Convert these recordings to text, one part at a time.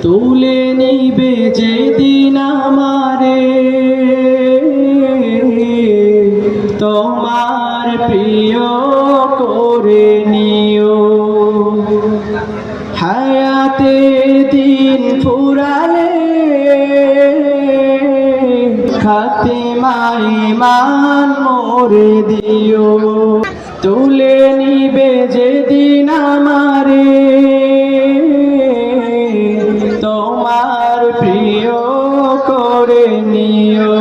তুলে নিবে যেদিন আমারে তোমার প্রিয় করে নিও। হায়াতে দিন ফুরালে খাতিমায়ে ঈমান মোরে দিও। তুলে নিবে যেদিন আমারে তোমার প্রিয় করে নিও।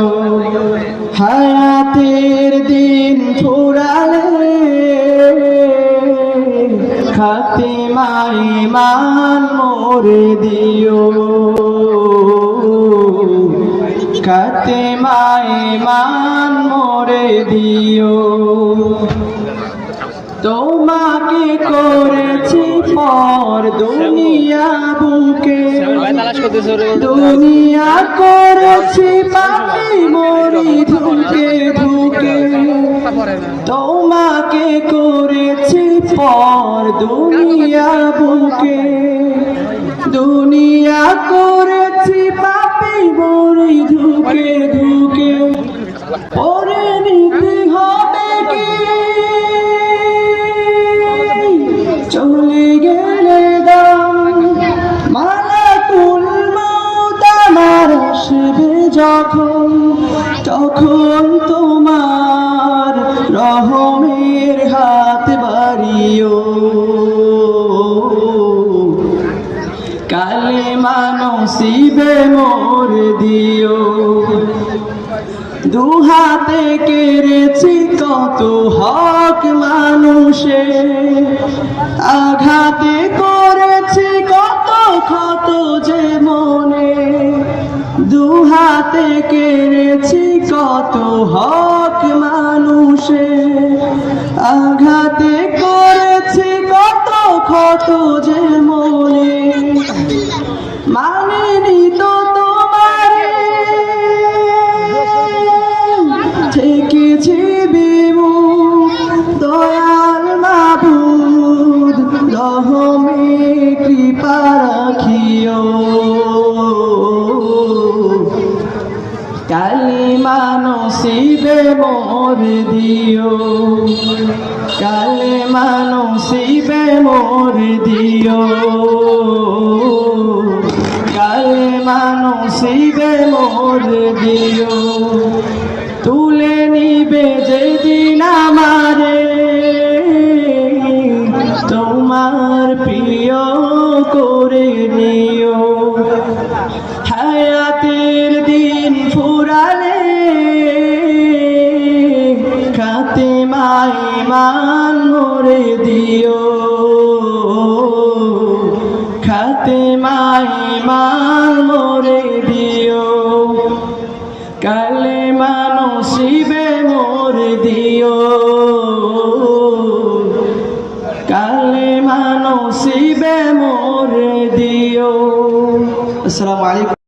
হায়াতের দিন ফুরালে খাতিমায়ে ঈমান মোরে দিও। খাতিমায়ে ঈমান মোরে দিও। তোমাকে করেছি পর দুনিয়া বুকে, দুনিয়া করেছি পাপি মরি ধুকে ধুকে। তোমাকে করেছি পর দুনিয়া বুকে, দুনিয়া করেছি পাপি মরি ধুকে ধুকে। পরে নিতে হবে কি চলে গেলে দাম, মালাকুল মউত আমার আসবে যখন, তখন তোমার রহমের হাত বাড়িও। কালেমা নসিবে মোর দিও। দুহাতে কেড়েছি কত হক মানুষে, আঘাতে করেছি কত ক্ষত যে মনে। দুহাতে কেড়েছি কত হক মানুষে, আঘাতে করেছি কত ক্ষত যে মনে। মানিনি তো তোমারে থেকেছি বিমুখ, দয়াল মাবুদ রহমে কৃপা রাখিও। কালিমা নসিবে মোর দিও। কালিমা নসিবে মোর দিও। কালিমা নসিবে মোর দিও। তুলে নিবে যেদিন আমারে তোমার প্রিয় করে নিও। হায়াতের দিন ফুরালে খাতিমায়ে ঈমান মোরে দিও। খাতিমায়ে ঈমান মোরে